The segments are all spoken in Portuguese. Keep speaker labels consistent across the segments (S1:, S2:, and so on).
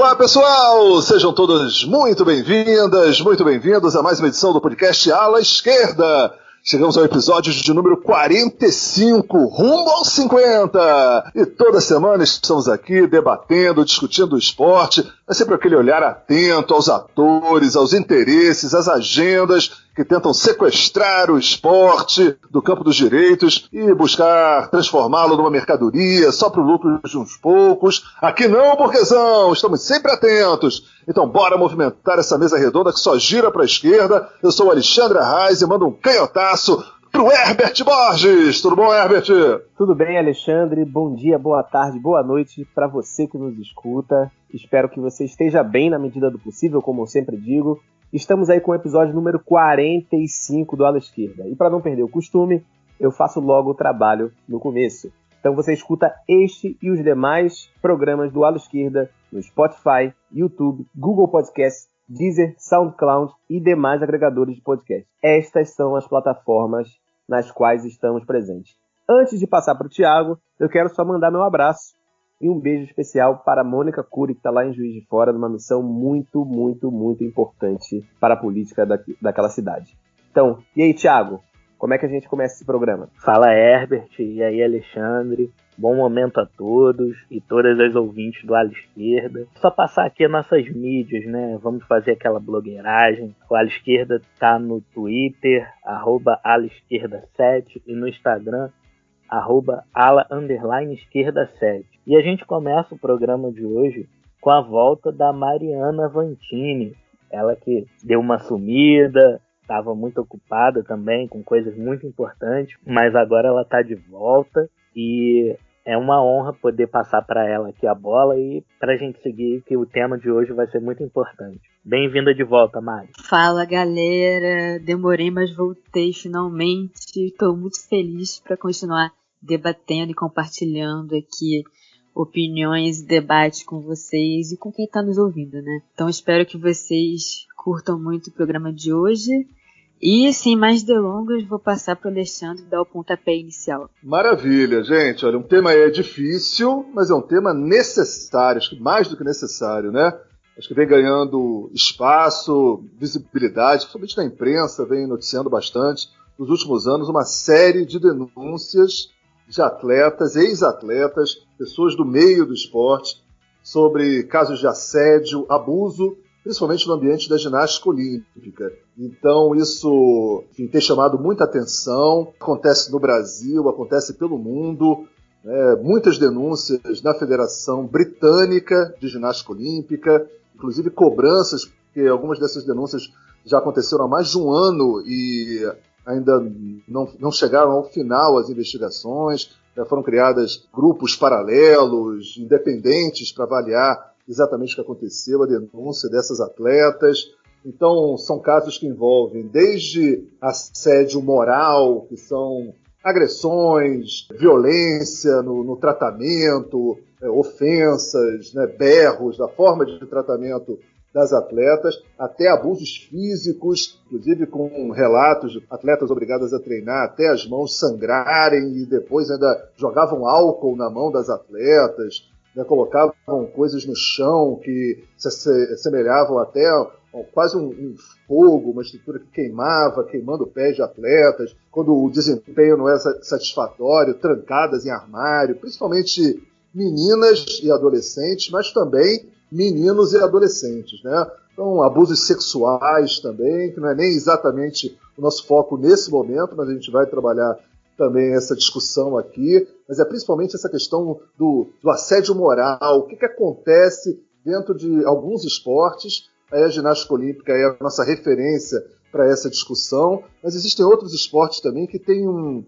S1: Olá, pessoal! Sejam todos muito bem-vindas, muito bem-vindos a mais uma edição do podcast Ala Esquerda. Chegamos ao episódio de número 45, rumo aos 50. E toda semana estamos aqui debatendo, discutindo o esporte, mas sempre aquele olhar atento aos atores, aos interesses, às agendas que tentam sequestrar o esporte do campo dos direitos e buscar transformá-lo numa mercadoria só para o lucro de uns poucos. Aqui não, burguesão! Estamos sempre atentos. Então bora movimentar essa mesa redonda que só gira para a esquerda. Eu sou o Alexandre Arraes e mando um canhotaço pro Herbert Borges. Tudo bom, Herbert?
S2: Tudo bem, Alexandre. Bom dia, boa tarde, boa noite para você que nos escuta. Espero que você esteja bem na medida do possível, como eu sempre digo. Estamos aí com o episódio número 45 do Ala Esquerda. E para não perder o costume, eu faço logo o trabalho no começo. Então você escuta este e os demais programas do Ala Esquerda no Spotify, YouTube, Google Podcasts, Deezer, SoundCloud e demais agregadores de podcast. Estas são as plataformas nas quais estamos presentes. Antes de passar para o Thiago, eu quero só mandar meu abraço e um beijo especial para a Mônica Cury, que está lá em Juiz de Fora, numa missão muito, muito, muito importante para a política daquela cidade. Então, e aí, Thiago? Como é que a gente começa esse programa?
S3: Fala, Herbert, e aí, Alexandre. Bom momento a todos e todas as ouvintes do Ala Esquerda. Só passar aqui as nossas mídias, né? Vamos fazer aquela blogueiragem. O Ala Esquerda tá no Twitter, @alaesquerda7 e no Instagram, @ala_esquerda7. E a gente começa o programa de hoje com a volta da Mariana Vantini. Ela que deu uma sumida, estava muito ocupada também com coisas muito importantes, mas agora ela está de volta e é uma honra poder passar para ela aqui a bola e para a gente seguir, que o tema de hoje vai ser muito importante. Bem-vinda de volta, Mari.
S4: Fala, galera. Demorei, mas voltei finalmente. Estou muito feliz para continuar debatendo e compartilhando aqui opiniões e debates com vocês e com quem está nos ouvindo, né? Então espero que vocês curtam muito o programa de hoje. E, sem mais delongas, vou passar para o Alexandre dar o pontapé inicial.
S1: Maravilha, gente. Olha, um tema é difícil, mas é um tema necessário, acho que mais do que necessário, né? Acho que vem ganhando espaço, visibilidade, principalmente na imprensa, vem noticiando bastante, nos últimos anos, uma série de denúncias de atletas, ex-atletas, pessoas do meio do esporte, sobre casos de assédio, abuso, principalmente no ambiente da ginástica olímpica. Então isso, enfim, tem chamado muita atenção, acontece no Brasil, acontece pelo mundo, muitas denúncias na Federação Britânica de Ginástica Olímpica, inclusive cobranças, porque algumas dessas denúncias já aconteceram há mais de um ano e ainda não chegaram ao final as investigações, foram criados grupos paralelos, independentes, para avaliar exatamente o que aconteceu, a denúncia dessas atletas. Então, são casos que envolvem desde assédio moral, que são agressões, violência no tratamento, ofensas, berros, da forma de tratamento das atletas, até abusos físicos, inclusive com relatos de atletas obrigadas a treinar até as mãos sangrarem e depois ainda jogavam álcool na mão das atletas, colocavam coisas no chão que se assemelhavam até quase um fogo, uma estrutura que queimando pés de atletas, quando o desempenho não é satisfatório, trancadas em armário, principalmente meninas e adolescentes, mas também meninos e adolescentes, né? Então, abusos sexuais também, que não é nem exatamente o nosso foco nesse momento, mas a gente vai trabalhar também essa discussão aqui, mas é principalmente essa questão do assédio moral, o que acontece dentro de alguns esportes. Aí a ginástica olímpica é a nossa referência para essa discussão, mas existem outros esportes também que têm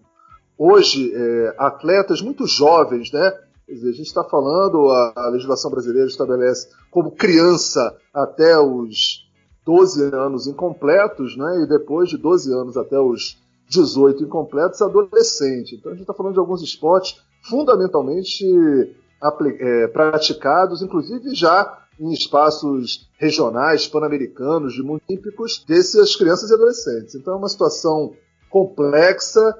S1: hoje atletas muito jovens, né? Quer dizer, a gente está falando, a legislação brasileira estabelece como criança até os 12 anos incompletos, né? E depois de 12 anos até os 18 incompletos, adolescente. Então a gente está falando de alguns esportes fundamentalmente praticados, inclusive já em espaços regionais, pan-americanos, de mundos olímpicos, dessas crianças e adolescentes. Então é uma situação complexa,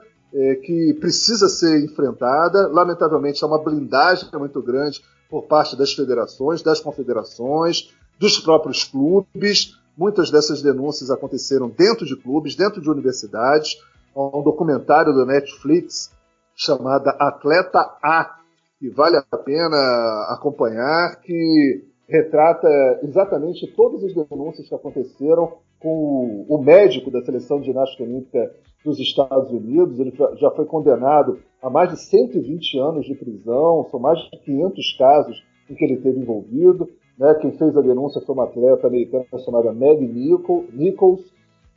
S1: que precisa ser enfrentada. Lamentavelmente, há uma blindagem muito grande por parte das federações, das confederações, dos próprios clubes. Muitas dessas denúncias aconteceram dentro de clubes, dentro de universidades. Há um documentário do Netflix chamado Atleta A, que vale a pena acompanhar, que retrata exatamente todas as denúncias que aconteceram com o médico da Seleção de Ginástica Olímpica dos Estados Unidos. Ele já foi condenado a mais de 120 anos de prisão, são mais de 500 casos em que ele esteve envolvido. Né? Quem fez a denúncia foi uma atleta americana chamada Meg Nichols.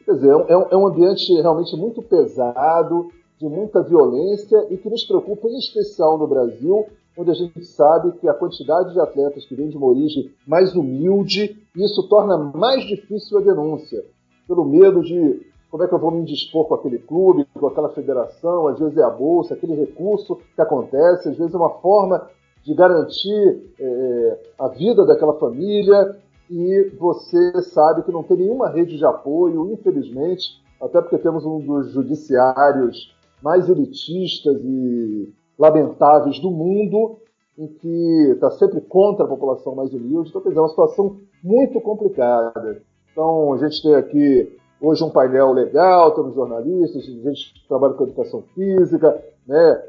S1: Quer dizer, é um ambiente realmente muito pesado, de muita violência e que nos preocupa em especial no Brasil, onde a gente sabe que a quantidade de atletas que vem de uma origem mais humilde, isso torna mais difícil a denúncia, pelo medo de como é que eu vou me indispor com aquele clube, com aquela federação, às vezes é a bolsa, aquele recurso que acontece, às vezes é uma forma de garantir a vida daquela família, e você sabe que não tem nenhuma rede de apoio, infelizmente, até porque temos um dos judiciários mais elitistas e lamentáveis do mundo, em que está sempre contra a população mais humilde. Então, quer dizer, é uma situação muito complicada. Então, a gente tem aqui hoje um painel legal, temos jornalistas, gente que trabalha com educação física, né?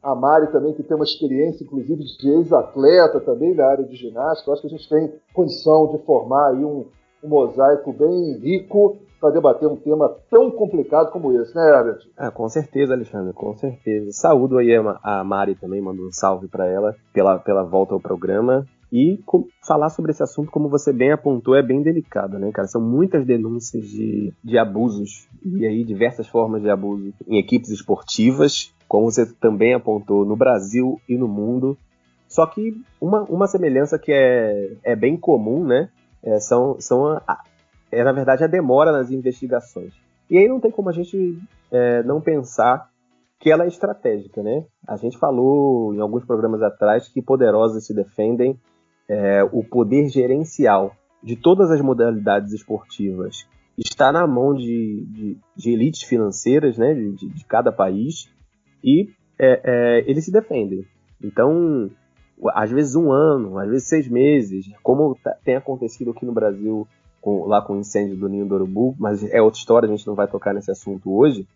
S1: A Mari também, que tem uma experiência, inclusive, de ex-atleta também da área de ginástica. Eu acho que a gente tem condição de formar aí um mosaico bem rico para debater um tema tão complicado como esse, né, Herbert?
S2: Com certeza, Alexandre, com certeza. Saúdo aí a Mari também, mando um salve para ela pela volta ao programa. E falar sobre esse assunto, como você bem apontou, é bem delicado, né, cara? São muitas denúncias de abusos, e aí diversas formas de abuso em equipes esportivas, como você também apontou, no Brasil e no mundo. Só que uma semelhança que é bem comum, né, na verdade, a demora nas investigações. E aí não tem como a gente não pensar que ela é estratégica, né? A gente falou em alguns programas atrás que poderosas se defendem. O poder gerencial de todas as modalidades esportivas está na mão de elites financeiras, né, de cada país, e eles se defendem. Então, às vezes 1 ano, às vezes 6 meses, como tem acontecido aqui no Brasil, lá com o incêndio do Ninho do Urubu, mas é outra história, a gente não vai tocar nesse assunto hoje,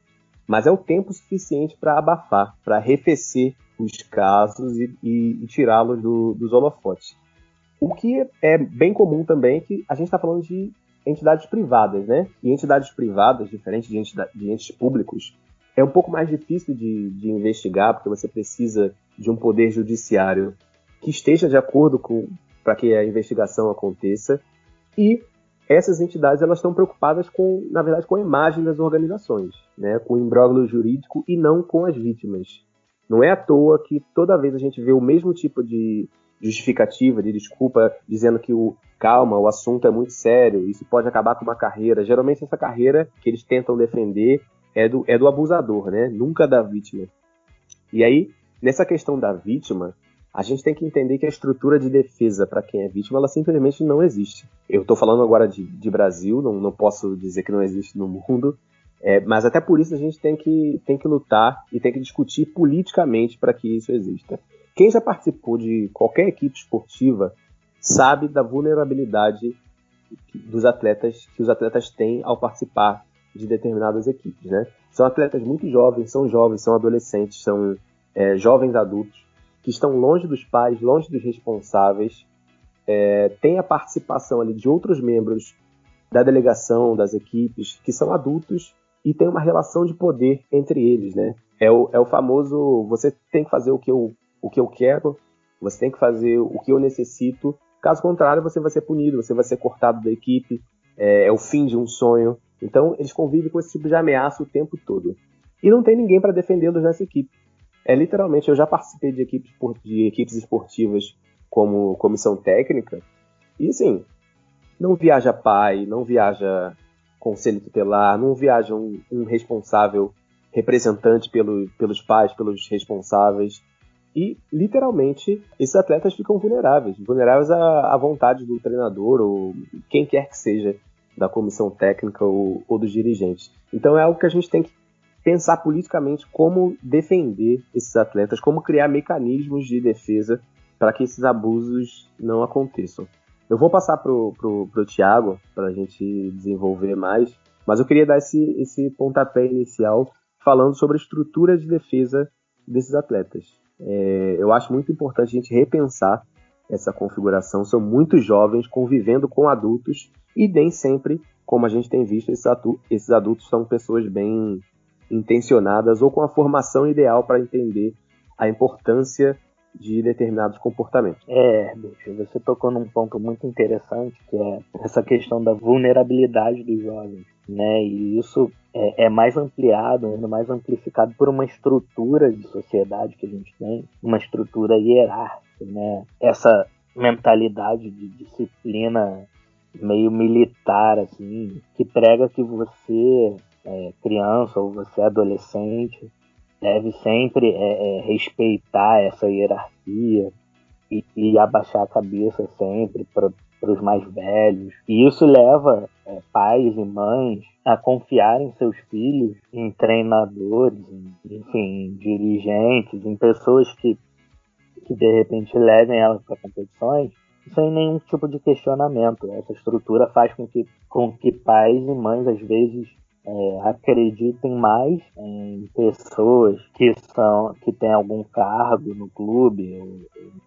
S2: mas é o tempo suficiente para abafar, para arrefecer os casos e tirá-los dos holofotes. O que é bem comum também é que a gente está falando de entidades privadas, né? E entidades privadas, diferente de entes públicos, é um pouco mais difícil de investigar, porque você precisa de um poder judiciário que esteja de acordo para que a investigação aconteça. E essas entidades, elas estão preocupadas na verdade, com a imagem das organizações, né? Com o imbróglio jurídico e não com as vítimas. Não é à toa que toda vez a gente vê o mesmo tipo de justificativa, de desculpa, dizendo que o assunto é muito sério, isso pode acabar com uma carreira. Geralmente essa carreira que eles tentam defender é do abusador, né? Nunca da vítima. E aí, nessa questão da vítima, a gente tem que entender que a estrutura de defesa para quem é vítima, ela simplesmente não existe. Eu estou falando agora de Brasil, não posso dizer que não existe no mundo, mas até por isso a gente tem que lutar e tem que discutir politicamente para que isso exista. Quem já participou de qualquer equipe esportiva sabe da vulnerabilidade dos atletas, que os atletas têm ao participar de determinadas equipes, né? São atletas muito jovens, são adolescentes, são jovens adultos, que estão longe dos pais, longe dos responsáveis, tem a participação ali de outros membros da delegação, das equipes, que são adultos e tem uma relação de poder entre eles, né? É o famoso, você tem que fazer o que eu quero, você tem que fazer o que eu necessito, caso contrário você vai ser punido, você vai ser cortado da equipe, é o fim de um sonho. Então eles convivem com esse tipo de ameaça o tempo todo. E não tem ninguém para defendê-los nessa equipe. Literalmente, eu já participei de equipes esportivas como comissão técnica, e assim, não viaja pai, não viaja conselho tutelar, não viaja um responsável representante pelos pais, pelos responsáveis. E, literalmente, esses atletas ficam vulneráveis à vontade do treinador ou quem quer que seja da comissão técnica ou dos dirigentes. Então é algo que a gente tem que pensar politicamente como defender esses atletas, como criar mecanismos de defesa para que esses abusos não aconteçam. Eu vou passar pro Thiago para a gente desenvolver mais, mas eu queria dar esse pontapé inicial falando sobre a estrutura de defesa desses atletas. Eu acho muito importante a gente repensar essa configuração. São muitos jovens convivendo com adultos e nem sempre, como a gente tem visto, esses adultos são pessoas bem intencionadas ou com a formação ideal para entender a importância de determinados comportamentos.
S3: Bicho, você tocou num ponto muito interessante, que é essa questão da vulnerabilidade dos jovens, né? E isso é mais ampliado, ainda mais amplificado por uma estrutura de sociedade que a gente tem, uma estrutura hierárquica, né? Essa mentalidade de disciplina meio militar, assim, que prega que você, criança ou você adolescente, deve sempre respeitar essa hierarquia e abaixar a cabeça sempre para os mais velhos. E isso leva pais e mães a confiar em seus filhos, em treinadores, em dirigentes, em pessoas que de repente levem elas para competições sem nenhum tipo de questionamento. Essa estrutura faz com que pais e mães, às vezes, acreditem mais em pessoas que têm algum cargo no clube,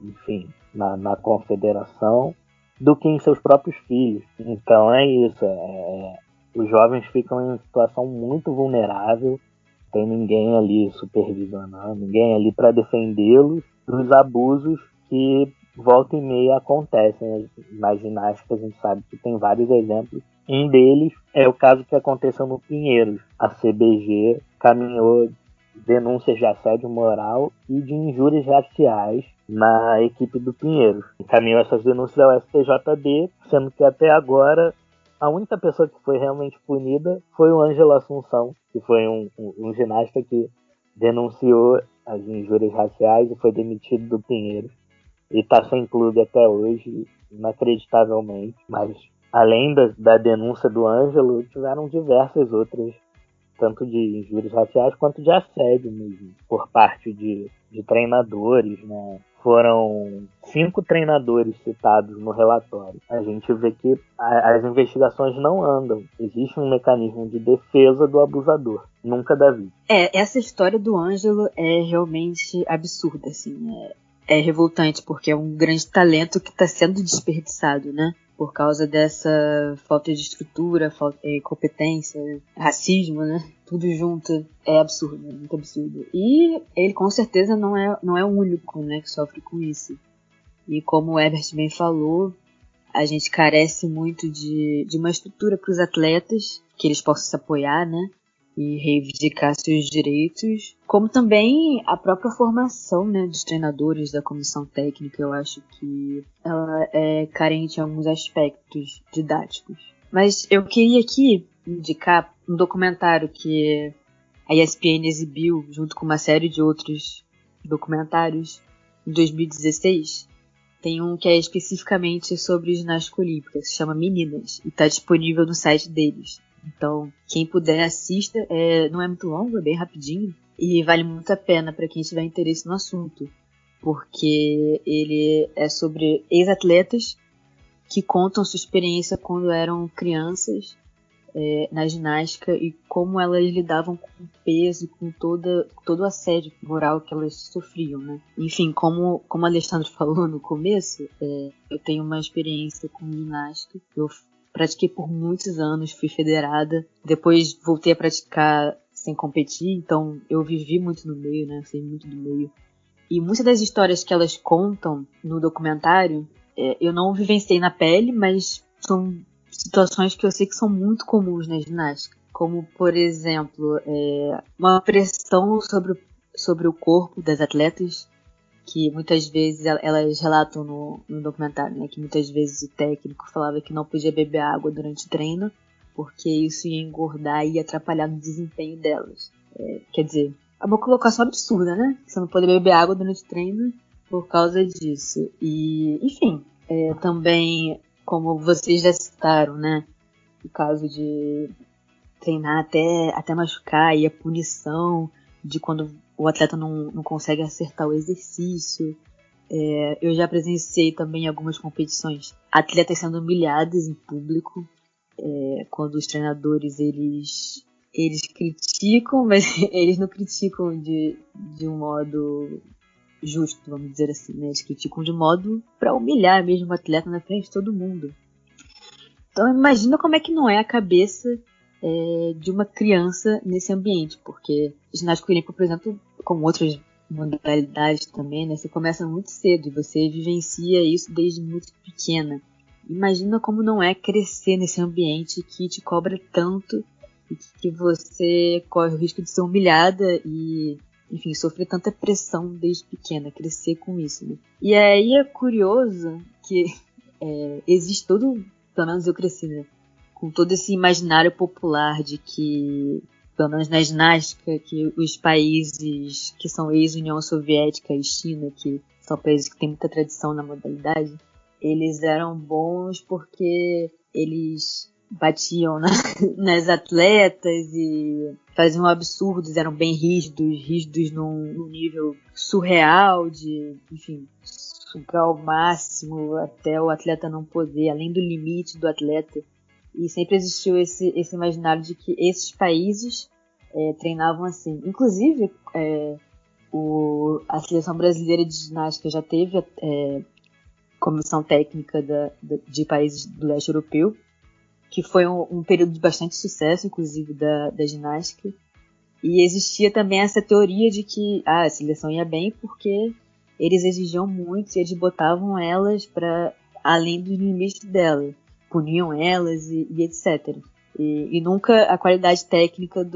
S3: enfim, na confederação, do que em seus próprios filhos. Então é isso, os jovens ficam em situação muito vulnerável, não tem ninguém ali supervisionando, ninguém ali para defendê-los dos abusos que volta e meia acontecem na ginástica. A gente sabe que tem vários exemplos. Um deles é o caso que aconteceu no Pinheiros. A CBG caminhou denúncias de assédio moral e de injúrias raciais na equipe do Pinheiros. Encaminhou essas denúncias ao STJD, sendo que até agora a única pessoa que foi realmente punida foi o Ângelo Assunção, que foi um ginasta que denunciou as injúrias raciais e foi demitido do Pinheiros. E está sem clube até hoje, inacreditavelmente. Mas, além da denúncia do Ângelo, tiveram diversas outras, tanto de injúrias raciais quanto de assédio mesmo, por parte de treinadores, né? Foram 5 treinadores citados no relatório. A gente vê que as investigações não andam. Existe um mecanismo de defesa do abusador, nunca da vítima.
S4: Essa história do Ângelo é realmente absurda, assim. É revoltante, porque é um grande talento que está sendo desperdiçado, né? Por causa dessa falta de estrutura, competência, racismo, né? Tudo junto é absurdo, muito absurdo. E ele com certeza não é o único, né, que sofre com isso. E como o Herbert bem falou, a gente carece muito de uma estrutura para os atletas, que eles possam se apoiar, né? E reivindicar seus direitos, como também a própria formação, né, dos treinadores, da comissão técnica. Eu acho que ela é carente em alguns aspectos didáticos. Mas eu queria aqui indicar um documentário que a ESPN exibiu junto com uma série de outros documentários em 2016. Tem um que é especificamente sobre ginástica olímpica, que se chama Meninas, e está disponível no site deles. Então, quem puder, assista. Não é muito longo, é bem rapidinho. E vale muito a pena para quem tiver interesse no assunto. Porque ele é sobre ex-atletas que contam sua experiência quando eram crianças na ginástica e como elas lidavam com o peso, com todo o assédio moral que elas sofriam, né? Enfim, como o Alexandre falou no começo, eu tenho uma experiência com ginástica. Eu pratiquei por muitos anos, fui federada, depois voltei a praticar sem competir, então eu vivi muito no meio, né? Sei muito do meio. E muitas das histórias que elas contam no documentário, eu não vivenciei na pele, mas são situações que eu sei que são muito comuns na ginástica. Como, por exemplo, uma pressão sobre o corpo das atletas, que muitas vezes elas relatam no documentário, né, que muitas vezes o técnico falava que não podia beber água durante o treino, porque isso ia engordar e ia atrapalhar no desempenho delas. Quer dizer, é uma colocação absurda, né? Você não poder beber água durante o treino por causa disso. E, enfim, também, como vocês já citaram, né, o caso de treinar até machucar e a punição de quando o atleta não consegue acertar o exercício. Eu já presenciei também algumas competições, atletas sendo humilhados em público, quando os treinadores eles criticam, mas eles não criticam de um modo justo, vamos dizer assim, né? Eles criticam de modo para humilhar mesmo o atleta na frente de todo mundo. Então imagina como é que não é a cabeça de uma criança nesse ambiente, porque ginástica olímpica, por exemplo, como outras modalidades também, né? Você começa muito cedo e você vivencia isso desde muito pequena. Imagina como não é crescer nesse ambiente que te cobra tanto e que você corre o risco de ser humilhada e, enfim, sofrer tanta pressão desde pequena, crescer com isso, né? E aí é curioso que existe todo, pelo menos eu cresci, né, com todo esse imaginário popular de que, pelo menos na ginástica, que os países que são ex-União Soviética e China, que são países que têm muita tradição na modalidade, eles eram bons porque eles batiam nas atletas e faziam absurdos, eram bem rígidos num nível surreal de, enfim, sugar ao máximo até o atleta não poder, além do limite do atleta. E sempre existiu esse imaginário de que esses países treinavam assim. Inclusive, a seleção brasileira de ginástica já teve comissão técnica de países do leste europeu, que foi um período de bastante sucesso, inclusive, da ginástica. E existia também essa teoria de que a seleção ia bem porque eles exigiam muito e eles botavam elas para além dos limites dela, puniam elas e etc. E nunca a qualidade técnica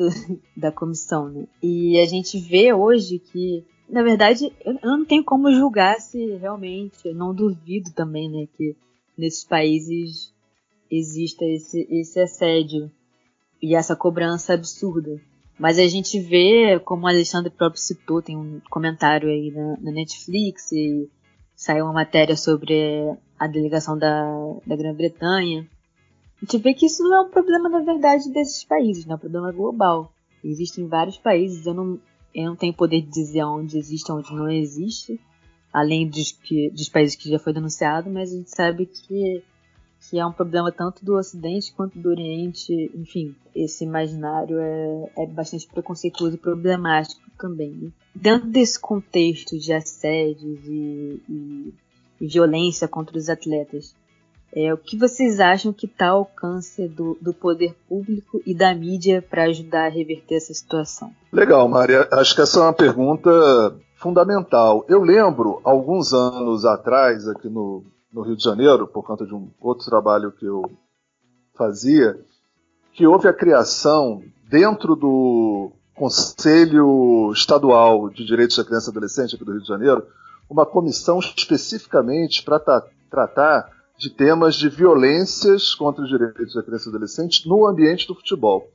S4: da comissão, né? E a gente vê hoje que, na verdade, eu não tenho como julgar se realmente, eu não duvido também, né, que nesses países exista esse assédio e essa cobrança absurda. Mas a gente vê, como o Alexandre próprio citou, tem um comentário aí na Netflix e saiu uma matéria sobre a delegação da Grã-Bretanha. A gente vê que isso não é um problema, na verdade, desses países, né? É um problema global. Existem vários países, eu não tenho poder de dizer onde existe, onde não existe, além dos países que já foi denunciado, mas a gente sabe que é um problema tanto do Ocidente quanto do Oriente. Enfim, esse imaginário é bastante preconceituoso e problemático também, né? Dentro desse contexto de assédios e violência contra os atletas, o que vocês acham que está ao alcance do poder público e da mídia para ajudar a reverter essa situação?
S1: Legal, Maria. Acho que essa é uma pergunta fundamental. Eu lembro, alguns anos atrás, aqui no Rio de Janeiro, por conta de um outro trabalho que eu fazia, que houve a criação, dentro do Conselho Estadual de Direitos da Criança e Adolescente aqui do Rio de Janeiro, uma comissão especificamente para tratar de temas de violências contra os direitos da criança e adolescente no ambiente do futebol.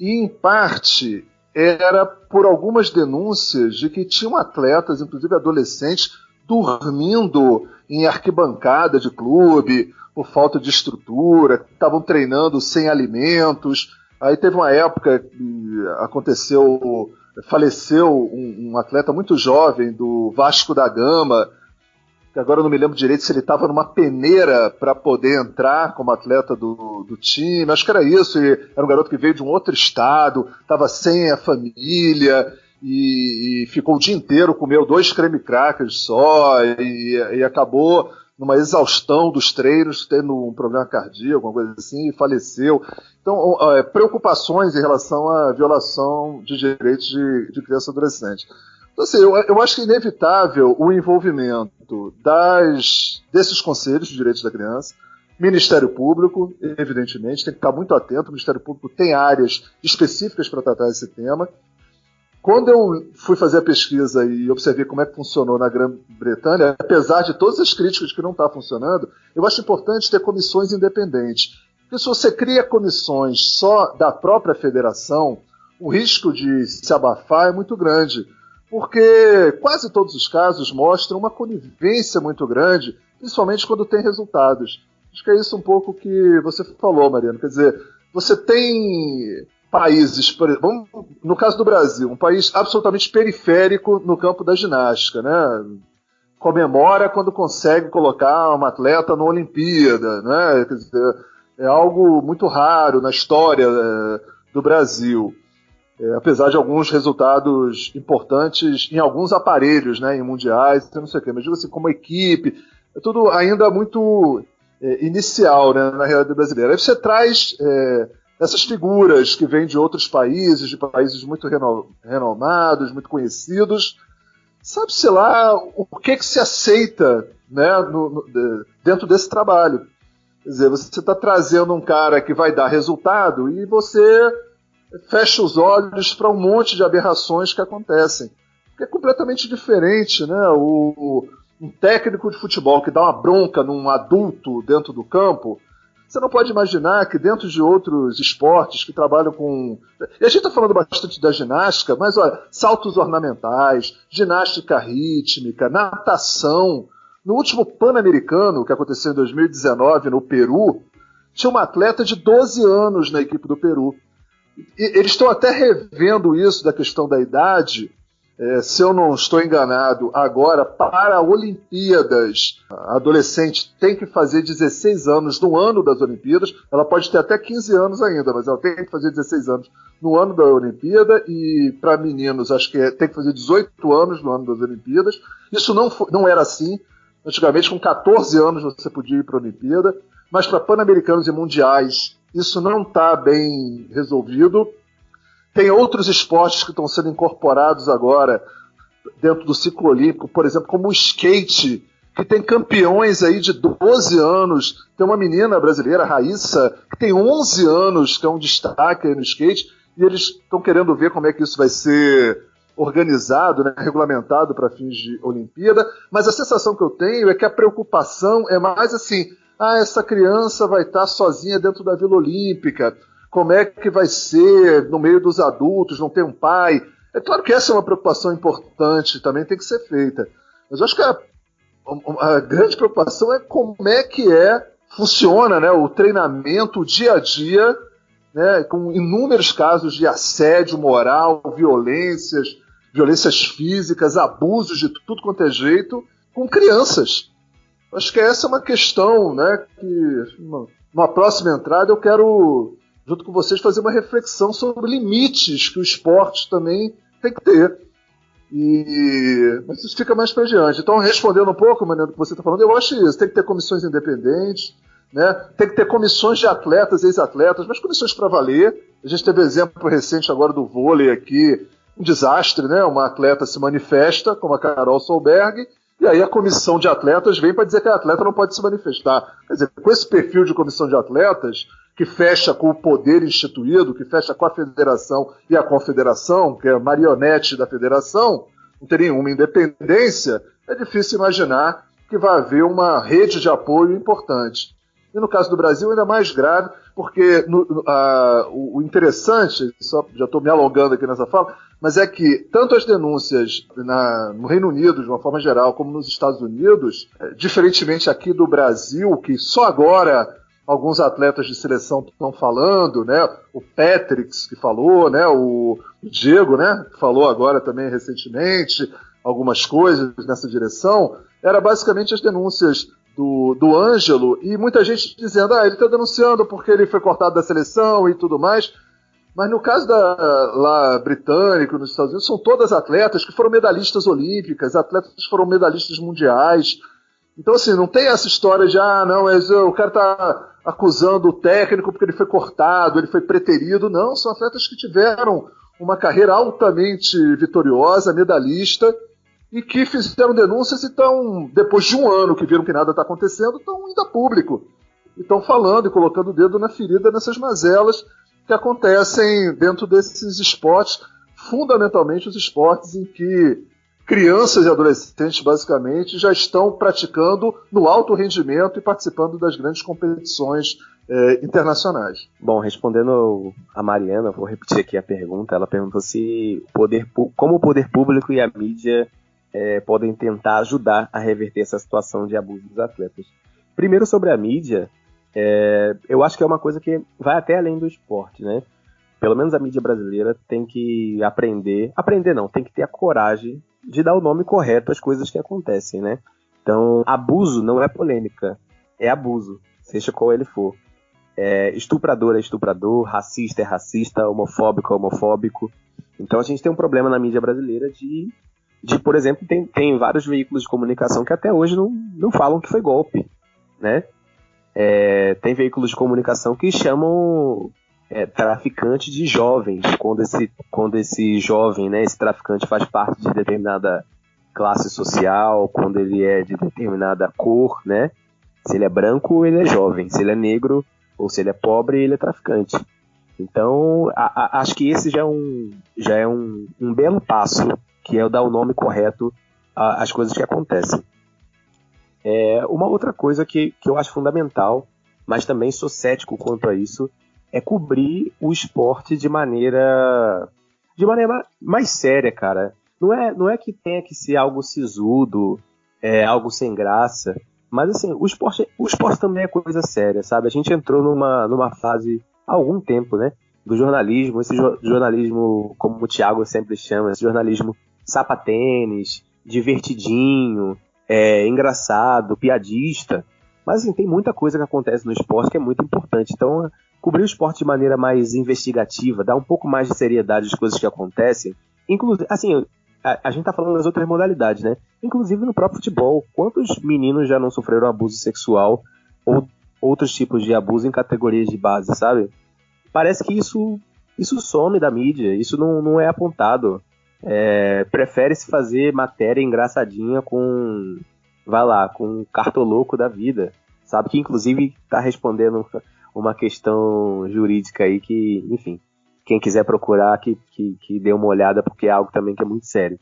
S1: E, em parte, era por algumas denúncias de que tinham atletas, inclusive adolescentes, dormindo em arquibancada de clube, por falta de estrutura, estavam treinando sem alimentos. Aí teve uma época que faleceu um atleta muito jovem do Vasco da Gama, que agora eu não me lembro direito se ele estava numa peneira para poder entrar como atleta do time, acho que era isso, e era um garoto que veio de um outro estado, estava sem a família, e ficou o dia inteiro, comeu 2 creme crackers só, e acabou numa exaustão dos treinos, tendo um problema cardíaco, alguma coisa assim, e faleceu. Então, preocupações em relação à violação de direitos de criança e adolescente. Então, assim, eu acho que é inevitável o envolvimento desses conselhos de direitos da criança, Ministério Público, evidentemente, tem que estar muito atento. O Ministério Público tem áreas específicas para tratar esse tema. Quando eu fui fazer a pesquisa e observei como é que funcionou na Grã-Bretanha, apesar de todas as críticas que não está funcionando, eu acho importante ter comissões independentes. Porque se você cria comissões só da própria federação, o risco de se abafar é muito grande. Porque quase todos os casos mostram uma conivência muito grande, principalmente quando tem resultados. Acho que é isso um pouco que você falou, Mariana. Quer dizer, você tem países, por exemplo, no caso do Brasil, um país absolutamente periférico no campo da ginástica, né? comemora quando consegue colocar uma atleta na Olimpíada, né? Quer dizer, é algo muito raro na história do Brasil, apesar de alguns resultados importantes em alguns aparelhos, né, em mundiais, não sei o quê, mas digo assim, como equipe, é tudo ainda muito inicial, né, na realidade brasileira. Aí você traz essas figuras que vêm de outros países, de países muito renomados, muito conhecidos, sabe-se lá o que se aceita, né, dentro desse trabalho. Quer dizer, você está trazendo um cara que vai dar resultado e você fecha os olhos para um monte de aberrações que acontecem. Porque é completamente diferente, né? Um técnico de futebol que dá uma bronca num adulto dentro do campo, você não pode imaginar que dentro de outros esportes que trabalham com... E a gente está falando bastante da ginástica, mas olha, saltos ornamentais, ginástica rítmica, natação. No último Pan-Americano, que aconteceu em 2019 no Peru, tinha uma atleta de 12 anos na equipe do Peru. E eles estão até revendo isso da questão da idade, se eu não estou enganado, agora para Olimpíadas, a adolescente tem que fazer 16 anos no ano das Olimpíadas, ela pode ter até 15 anos ainda, mas ela tem que fazer 16 anos no ano da Olimpíada, e para meninos acho que tem que fazer 18 anos no ano das Olimpíadas. Isso não era assim. Antigamente, com 14 anos você podia ir para a Olimpíada, mas para Pan-Americanos e Mundiais isso não está bem resolvido. Tem outros esportes que estão sendo incorporados agora dentro do ciclo olímpico, por exemplo, como o skate, que tem campeões aí de 12 anos. Tem uma menina brasileira, Raíssa, que tem 11 anos, que é um destaque aí no skate, e eles estão querendo ver como é que isso vai ser organizado, né, regulamentado para fins de Olimpíada, mas a sensação que eu tenho é que a preocupação é mais assim, essa criança vai estar sozinha dentro da Vila Olímpica, como é que vai ser no meio dos adultos, não tem um pai. É claro que essa é uma preocupação importante, também tem que ser feita, mas eu acho que a grande preocupação é como é que funciona, né, o treinamento, o dia a dia, né, com inúmeros casos de assédio moral, violências físicas, abusos de tudo quanto é jeito, com crianças. Acho que essa é uma questão, né, que numa próxima entrada eu quero, junto com vocês, fazer uma reflexão sobre limites que o esporte também tem que ter. Mas isso fica mais para diante. Então, respondendo um pouco, Mariana, do que você está falando, eu acho isso. Tem que ter comissões independentes, né? Tem que ter comissões de atletas, ex-atletas, mas comissões para valer. A gente teve exemplo recente agora do vôlei aqui, um desastre, né? Uma atleta se manifesta, como a Carol Solberg, e aí a comissão de atletas vem para dizer que a atleta não pode se manifestar. Quer dizer, com esse perfil de comissão de atletas, que fecha com o poder instituído, que fecha com a federação e a confederação, que é a marionete da federação, não tem nenhuma independência, é difícil imaginar que vai haver uma rede de apoio importante. E no caso do Brasil, ainda mais grave, porque o interessante, já estou me alongando aqui nessa fala, mas é que tanto as denúncias no Reino Unido, de uma forma geral, como nos Estados Unidos, diferentemente aqui do Brasil, que só agora alguns atletas de seleção estão falando, né? O Patrick que falou, né? O Diego, né? Que falou agora também recentemente algumas coisas nessa direção, era basicamente as denúncias do Ângelo, e muita gente dizendo, ele está denunciando porque ele foi cortado da seleção e tudo mais. Mas no caso lá britânico, nos Estados Unidos, são todas atletas que foram medalhistas olímpicas, atletas que foram medalhistas mundiais. Então, assim, não tem essa história de, o cara está acusando o técnico porque ele foi cortado, ele foi preterido. Não, são atletas que tiveram uma carreira altamente vitoriosa, medalhista, e que fizeram denúncias e estão, depois de um ano que viram que nada está acontecendo, estão indo a público. E estão falando e colocando o dedo na ferida nessas mazelas que acontecem dentro desses esportes, fundamentalmente os esportes em que crianças e adolescentes, basicamente, já estão praticando no alto rendimento e participando das grandes competições internacionais.
S2: Bom, respondendo a Mariana, vou repetir aqui a pergunta. Ela perguntou se como o poder público e a mídia podem tentar ajudar a reverter essa situação de abuso dos atletas. Primeiro, sobre a mídia, eu acho que é uma coisa que vai até além do esporte, né? Pelo menos a mídia brasileira tem que tem que ter a coragem de dar o nome correto às coisas que acontecem, né? Então, abuso não é polêmica, é abuso, seja qual ele for. Estuprador é estuprador, racista é racista, homofóbico é homofóbico. Então a gente tem um problema na mídia brasileira de por exemplo, tem vários veículos de comunicação que até hoje não falam que foi golpe, né? Tem veículos de comunicação que chamam traficante de jovens, quando esse jovem, né, esse traficante faz parte de determinada classe social, quando ele é de determinada cor, né? Se ele é branco, ele é jovem, se ele é negro ou se ele é pobre, ele é traficante. Então, acho que esse já é um belo passo, que é dar o nome correto às coisas que acontecem. Uma outra coisa que eu acho fundamental, mas também sou cético quanto a isso, é cobrir o esporte de maneira mais séria, cara. Não é que tenha que ser algo sisudo, algo sem graça, mas assim, o esporte também é coisa séria, sabe? A gente entrou numa fase há algum tempo, né, do jornalismo, esse jornalismo, como o Thiago sempre chama, esse jornalismo sapatênis, divertidinho, engraçado, piadista. Mas assim, tem muita coisa que acontece no esporte que é muito importante. Então, cobrir o esporte de maneira mais investigativa, dar um pouco mais de seriedade às coisas que acontecem. Inclusive, assim, a gente tá falando das outras modalidades, né? Inclusive no próprio futebol. Quantos meninos já não sofreram abuso sexual ou outros tipos de abuso em categorias de base, sabe? Parece que isso some da mídia, isso não é apontado. Prefere-se fazer matéria engraçadinha com um cartoloco da vida, sabe? Que inclusive está respondendo uma questão jurídica aí que, enfim, quem quiser procurar que dê uma olhada, porque é algo também que é muito sério.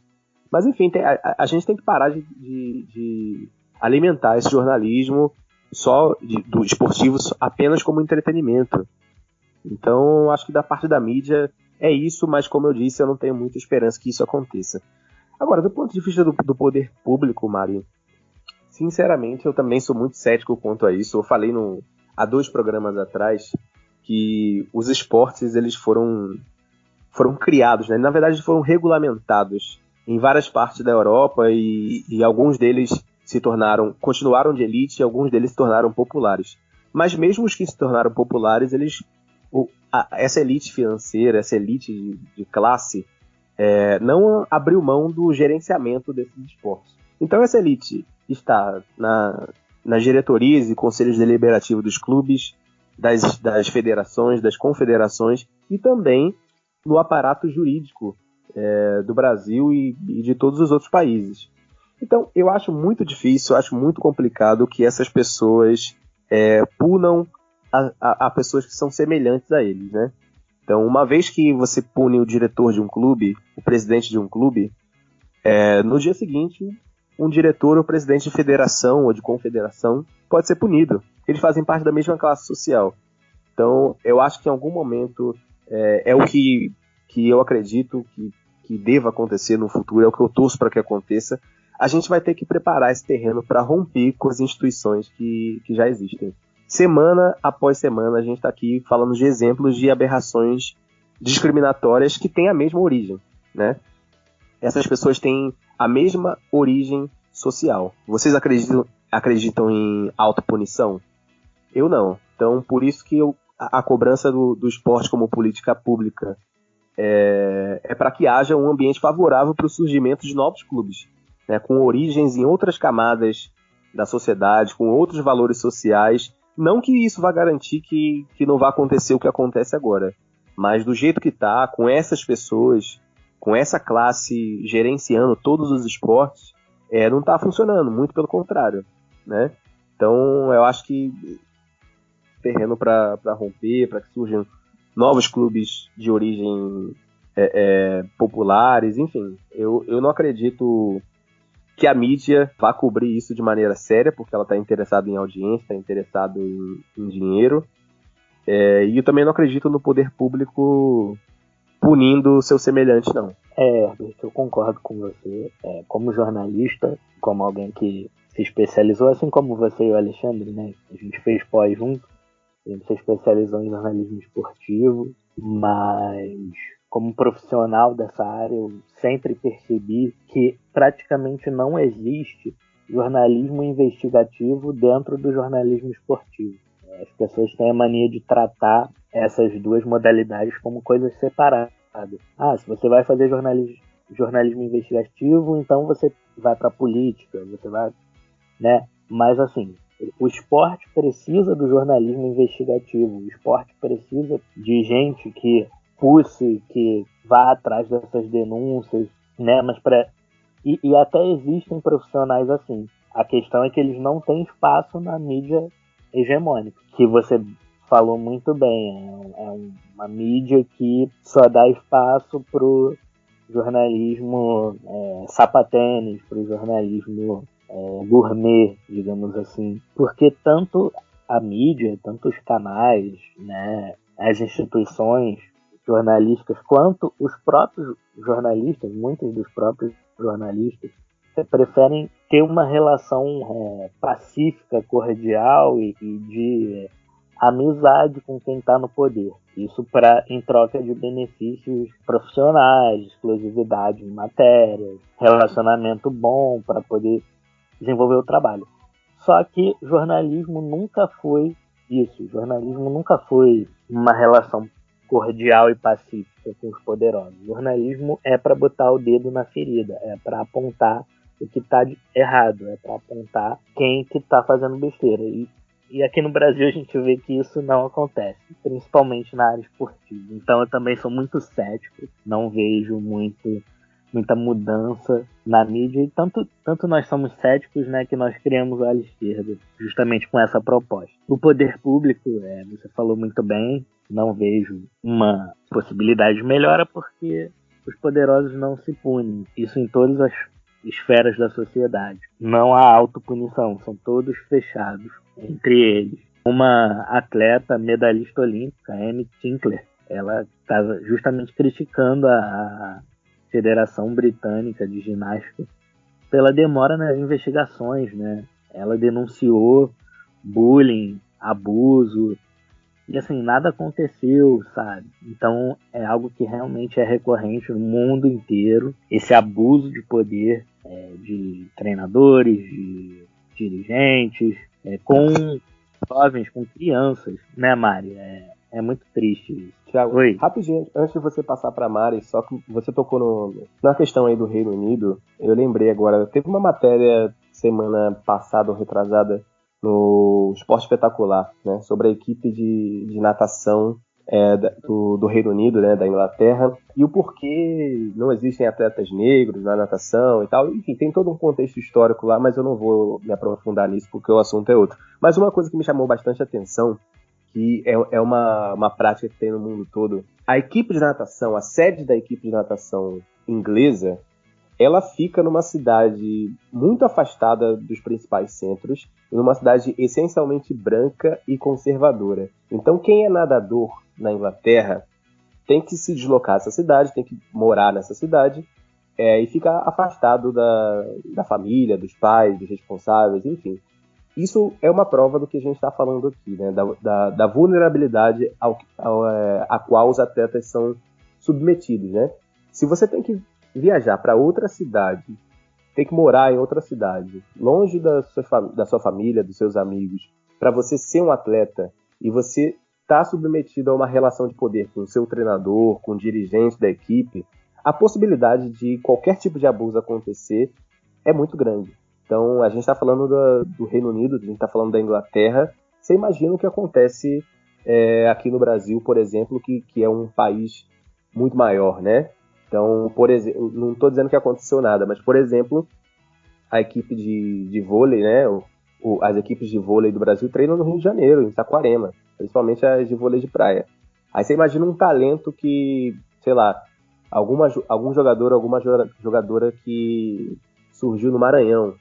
S2: Mas enfim, a gente tem que parar de alimentar esse jornalismo do esportivo apenas como entretenimento. Então, acho que da parte da mídia é isso, mas como eu disse, eu não tenho muita esperança que isso aconteça. Agora, do ponto de vista do poder público, Mari, sinceramente, eu também sou muito cético quanto a isso. Eu falei há 2 programas atrás que os esportes eles foram criados, né? Na verdade, foram regulamentados em várias partes da Europa e alguns deles continuaram de elite e alguns deles se tornaram populares. Mas mesmo os que se tornaram populares, essa elite financeira, essa elite de classe, não abriu mão do gerenciamento desses esportes. Então essa elite está nas diretorias e conselhos deliberativos dos clubes, das federações, das confederações e também no aparato jurídico do Brasil e de todos os outros países. Então eu acho muito difícil, eu acho muito complicado que essas pessoas punam a pessoas que são semelhantes a eles, né? Então, uma vez que você pune o diretor de um clube, o presidente de um clube, no dia seguinte, um diretor ou presidente de federação ou de confederação pode ser punido. Eles fazem parte da mesma classe social. Então, eu acho que em algum momento é o que eu acredito que deva acontecer no futuro, é o que eu torço para que aconteça. A gente vai ter que preparar esse terreno para romper com as instituições que já existem. Semana após semana a gente está aqui falando de exemplos de aberrações discriminatórias que têm a mesma origem, né? Essas pessoas têm a mesma origem social. Vocês acreditam em autopunição? Eu não. Então, por isso que a cobrança do esporte como política pública é para que haja um ambiente favorável para o surgimento de novos clubes, né, com origens em outras camadas da sociedade, com outros valores sociais. Não que isso vá garantir que não vai acontecer o que acontece agora, mas do jeito que está, com essas pessoas, com essa classe gerenciando todos os esportes, não está funcionando, muito pelo contrário, né? Então eu acho que terreno para romper, para que surjam novos clubes de origem populares, enfim, eu não acredito que a mídia vá cobrir isso de maneira séria, porque ela está interessada em audiência, está interessada em dinheiro. E eu também não acredito no poder público punindo seu semelhante, não.
S3: Eu concordo com você. Como jornalista, como alguém que se especializou, assim como você e o Alexandre, né? A gente fez pós junto, a gente se especializou em jornalismo esportivo, mas como profissional dessa área, eu sempre percebi que praticamente não existe jornalismo investigativo dentro do jornalismo esportivo. As pessoas têm a mania de tratar essas duas modalidades como coisas separadas. Se você vai fazer jornalismo investigativo, então você vai para a política, você vai, né? Mas assim, o esporte precisa do jornalismo investigativo, o esporte precisa de gente que puxe, que vá atrás dessas denúncias, né? Mas e até existem profissionais assim. A questão é que eles não têm espaço na mídia hegemônica, que você falou muito bem. É uma mídia que só dá espaço pro jornalismo sapatênis, pro jornalismo gourmet, digamos assim. Porque tanto a mídia, tanto os canais, né, as instituições jornalísticas, quanto os próprios jornalistas, muitos dos próprios jornalistas, preferem ter uma relação pacífica, cordial e de amizade com quem está no poder. Isso em troca de benefícios profissionais, exclusividade em matérias, relacionamento bom para poder desenvolver o trabalho. Só que jornalismo nunca foi isso. Jornalismo nunca foi uma relação cordial e pacífica com os poderosos. Jornalismo é para botar o dedo na ferida, é para apontar o que está errado, é para apontar quem que está fazendo besteira. E aqui no Brasil a gente vê que isso não acontece, principalmente na área esportiva. Então eu também sou muito cético, não vejo muita mudança na mídia, e tanto nós somos céticos, né, que nós criamos a ala esquerda, justamente com essa proposta. O poder público, você falou muito bem, não vejo uma possibilidade de melhora porque os poderosos não se punem. Isso em todas as esferas da sociedade. Não há autopunição, são todos fechados entre eles. Uma atleta medalhista olímpica, Amy Tinkler, ela estava justamente criticando a Federação Britânica de Ginástica pela demora nas investigações, né? Ela denunciou bullying, abuso, e assim, nada aconteceu, sabe? Então é algo que realmente é recorrente no mundo inteiro, esse abuso de poder de treinadores, de dirigentes, com jovens, com crianças, né, Mari? É muito triste isso.
S2: Thiago,
S3: Oi.
S2: Rapidinho, antes de você passar para Mari, só que você tocou na questão aí do Reino Unido, eu lembrei agora, teve uma matéria semana passada ou retrasada no Esporte Espetacular, né, sobre a equipe de natação do Reino Unido, né, da Inglaterra, e o porquê não existem atletas negros na natação e tal. Enfim, tem todo um contexto histórico lá, mas eu não vou me aprofundar nisso porque o assunto é outro. Mas uma coisa que me chamou bastante atenção, que é uma prática que tem no mundo todo, a equipe de natação, a sede da equipe de natação inglesa, ela fica numa cidade muito afastada dos principais centros, numa cidade essencialmente branca e conservadora. Então, quem é nadador na Inglaterra tem que se deslocar dessa cidade, tem que morar nessa cidade e ficar afastado da família, dos pais, dos responsáveis, enfim. Isso é uma prova do que a gente está falando aqui, né? Da vulnerabilidade a qual os atletas são submetidos, né? Se você tem que viajar para outra cidade, tem que morar em outra cidade, longe da sua família, dos seus amigos, para você ser um atleta e você está submetido a uma relação de poder com o seu treinador, com o dirigente da equipe, a possibilidade de qualquer tipo de abuso acontecer é muito grande. Então, a gente está falando do Reino Unido, a gente está falando da Inglaterra. Você imagina o que acontece aqui no Brasil, por exemplo, que é um país muito maior, né? Então, por exemplo, não estou dizendo que aconteceu nada, mas, por exemplo, a equipe de vôlei, né? As equipes de vôlei do Brasil treinam no Rio de Janeiro, em Saquarema, principalmente as de vôlei de praia. Aí você imagina um talento que, sei lá, algum jogador, alguma jogadora que surgiu no Maranhão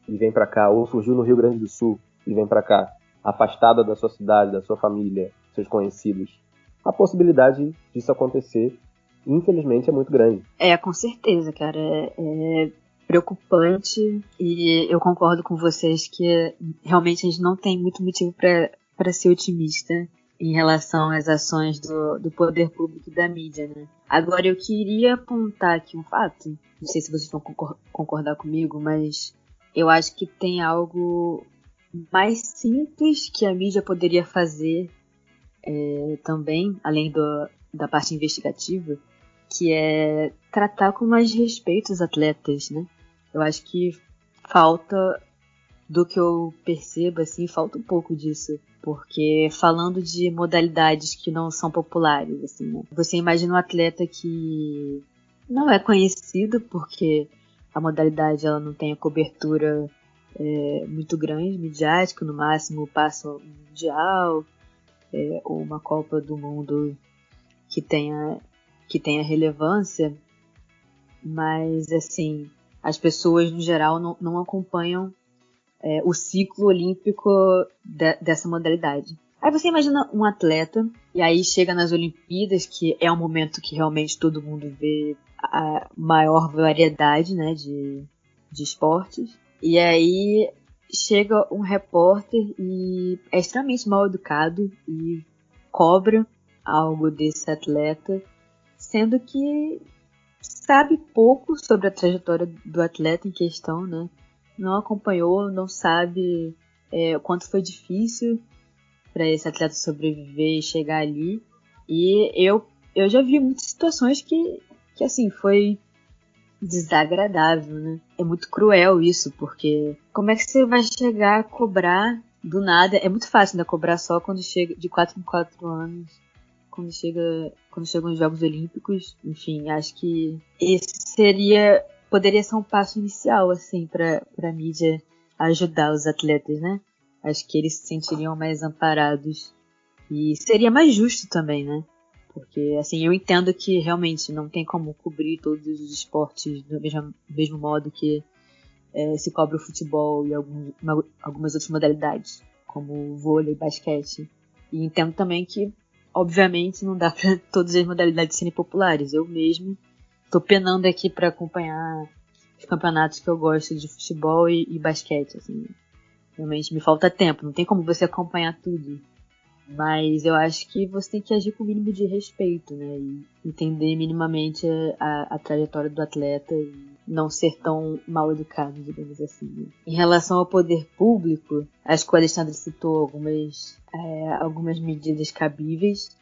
S2: e vem para cá, ou surgiu no Rio Grande do Sul e vem para cá, afastada da sua cidade, da sua família, seus conhecidos. A possibilidade disso acontecer, infelizmente, é muito grande.
S4: Com certeza, cara. É preocupante e eu concordo com vocês que realmente a gente não tem muito motivo para ser otimista em relação às ações do poder público e da mídia, né? Agora, eu queria apontar aqui um fato, não sei se vocês vão concordar comigo, mas eu acho que tem algo mais simples que a mídia poderia fazer também, além da parte investigativa, que é tratar com mais respeito os atletas, né? Eu acho que falta, do que eu percebo, assim, falta um pouco disso. Porque falando de modalidades que não são populares, assim, né? Você imagina um atleta que não é conhecido porque a modalidade ela não tem a cobertura muito grande, midiática, no máximo passa um mundial ou uma Copa do Mundo que tenha relevância, mas assim, as pessoas no geral não acompanham o ciclo olímpico dessa modalidade. Aí você imagina um atleta, e aí chega nas Olimpíadas, que é um momento que realmente todo mundo vê a maior variedade, né, de esportes, e aí chega um repórter e é extremamente mal educado e cobra algo desse atleta, sendo que sabe pouco sobre a trajetória do atleta em questão, né? Não acompanhou, não sabe o quanto foi difícil para esse atleta sobreviver e chegar ali. E eu já vi muitas situações que assim, foi desagradável, né? É muito cruel isso, porque como é que você vai chegar a cobrar do nada? É muito fácil, né? Cobrar só quando chega de 4 em 4 anos, quando chegam os Jogos Olímpicos. Enfim, acho que esse poderia ser um passo inicial, assim, para a mídia ajudar os atletas, né? Acho que eles se sentiriam mais amparados e seria mais justo também, né? Porque, assim, eu entendo que realmente não tem como cobrir todos os esportes do mesmo modo que se cobre o futebol e algumas outras modalidades, como vôlei, basquete. E entendo também que, obviamente, não dá para todas as modalidades serem populares. Eu mesmo tô penando aqui para acompanhar os campeonatos que eu gosto de futebol e basquete, assim. Realmente me falta tempo, não tem como você acompanhar tudo. Mas eu acho que você tem que agir com o mínimo de respeito, né? E entender minimamente a trajetória do atleta e não ser tão mal educado, digamos assim. Né? Em relação ao poder público, acho que o Alexandre citou algumas medidas cabíveis.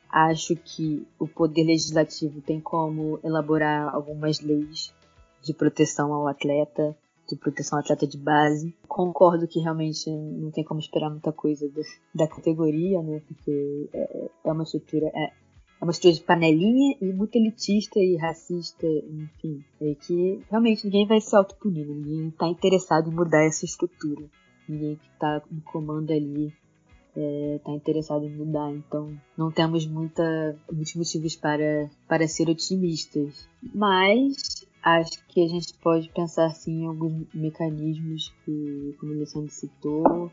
S4: Acho que o poder legislativo tem como elaborar algumas leis de proteção ao atleta, de proteção ao atleta de base. Concordo que realmente não tem como esperar muita coisa da categoria, né? Porque é uma estrutura de panelinha e muito elitista e racista, enfim. É que realmente ninguém vai se autopunir, ninguém está interessado em mudar essa estrutura. Ninguém que está no comando ali está interessado em mudar, então não temos muitos motivos para ser otimistas. Mas acho que a gente pode pensar sim em alguns mecanismos que, como o Alexandre citou,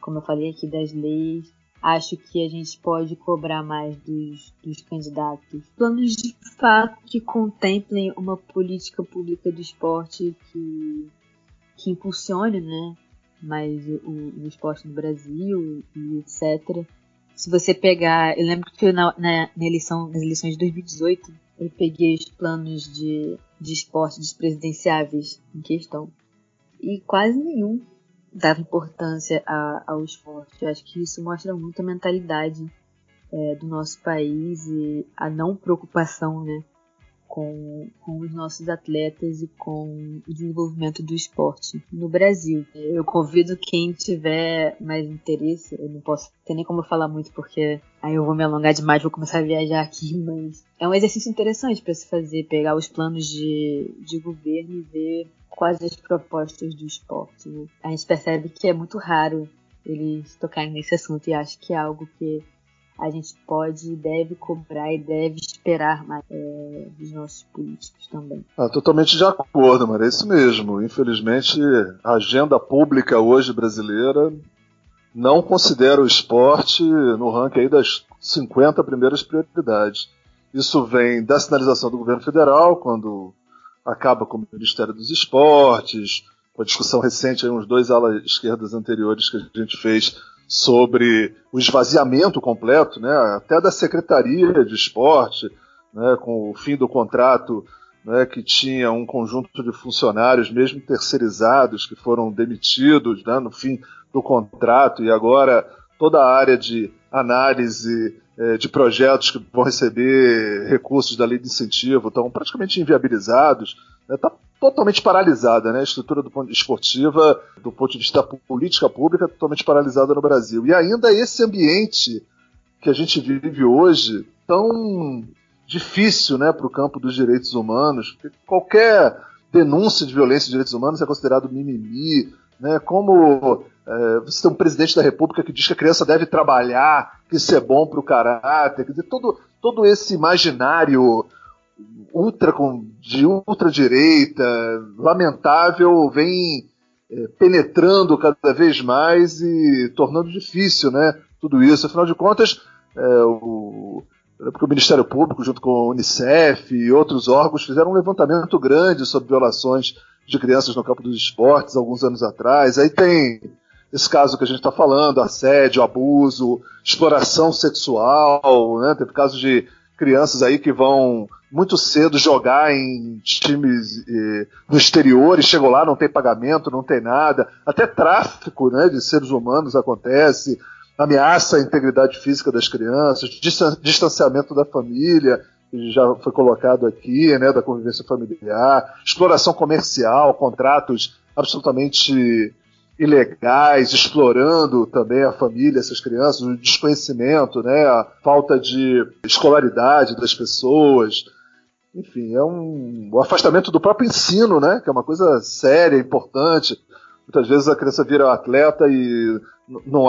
S4: como eu falei aqui das leis. Acho que a gente pode cobrar mais dos candidatos. Planos de fato que contemplem uma política pública do esporte que impulsione, né, mais o esporte no Brasil e etc. Se você pegar, eu lembro que nas eleições de 2018, eu peguei os planos de esporte dos presidenciáveis em questão. E quase nenhum dava importância ao esporte. Eu acho que isso mostra muito a mentalidade do nosso país e a não preocupação, né, com os nossos atletas e com o desenvolvimento do esporte no Brasil. Eu convido quem tiver mais interesse, eu não posso ter nem como falar muito porque aí eu vou me alongar demais, vou começar a viajar aqui, mas é um exercício interessante para se fazer, pegar os planos de governo e ver quais as propostas do esporte. Né? A gente percebe que é muito raro eles tocarem nesse assunto e acho que é algo que a gente pode e deve cobrar e deve esperar mais dos nossos políticos também.
S1: Totalmente de acordo, Maria, é isso mesmo. Infelizmente, a agenda pública hoje brasileira não considera o esporte no ranking aí das 50 primeiras prioridades. Isso vem da sinalização do governo federal, quando acaba com o Ministério dos Esportes, com a discussão recente, aí, uns 2 alas esquerdas anteriores que a gente fez sobre o esvaziamento completo, né, até da Secretaria de Esporte, né, com o fim do contrato, né, que tinha um conjunto de funcionários, mesmo terceirizados, que foram demitidos, né, no fim do contrato, e agora toda a área de análise de projetos que vão receber recursos da lei de incentivo estão praticamente inviabilizados, está totalmente paralisada, né, a estrutura esportiva, do ponto de vista da política pública, totalmente paralisada no Brasil. E ainda esse ambiente que a gente vive hoje, tão difícil, né, para o campo dos direitos humanos, porque qualquer denúncia de violência de direitos humanos é considerado mimimi, né, como você tem um presidente da República que diz que a criança deve trabalhar, que isso é bom para o caráter, quer dizer, todo esse imaginário de ultradireita, lamentável, vem penetrando cada vez mais e tornando difícil, né, tudo isso. Afinal de contas, porque o Ministério Público, junto com a Unicef e outros órgãos, fizeram um levantamento grande sobre violações de crianças no campo dos esportes alguns anos atrás. Aí tem esse caso que a gente está falando, assédio, abuso, exploração sexual, né? Teve casos de crianças aí que vão muito cedo jogar em times no exterior e chegam lá, não tem pagamento, não tem nada. Até tráfico, né, de seres humanos acontece, ameaça à integridade física das crianças, distanciamento da família, que já foi colocado aqui, né, da convivência familiar, exploração comercial, contratos absolutamente ilegais, explorando também a família, essas crianças, o desconhecimento, né, a falta de escolaridade das pessoas. Enfim, é o afastamento do próprio ensino, né, que é uma coisa séria, importante. Muitas vezes a criança vira atleta e não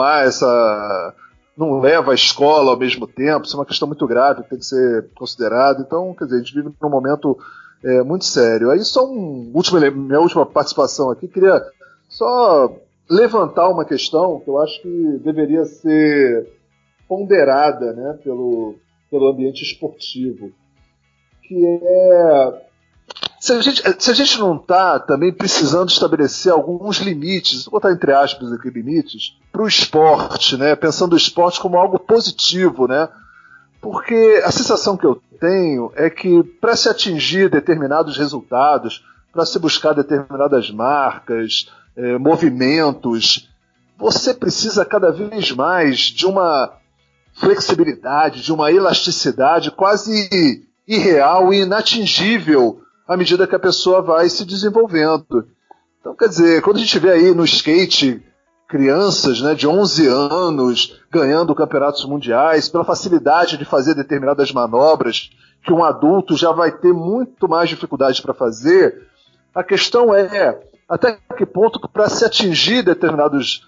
S1: leva a escola ao mesmo tempo. Isso é uma questão muito grave que tem que ser considerada. Então, quer dizer, a gente vive num momento muito sério. Aí só minha última participação aqui, queria só levantar uma questão que eu acho que deveria ser ponderada, né, pelo ambiente esportivo, que é se a gente não está também precisando estabelecer alguns limites, vou botar entre aspas aqui limites, para o esporte, né, pensando o esporte como algo positivo, né, porque a sensação que eu tenho é que para se atingir determinados resultados, para se buscar determinadas marcas, movimentos, você precisa cada vez mais de uma flexibilidade, de uma elasticidade quase irreal e inatingível à medida que a pessoa vai se desenvolvendo. Então, quer dizer, quando a gente vê aí no skate crianças, né, de 11 anos ganhando campeonatos mundiais, pela facilidade de fazer determinadas manobras que um adulto já vai ter muito mais dificuldade para fazer, a questão é até que ponto, para se atingir determinados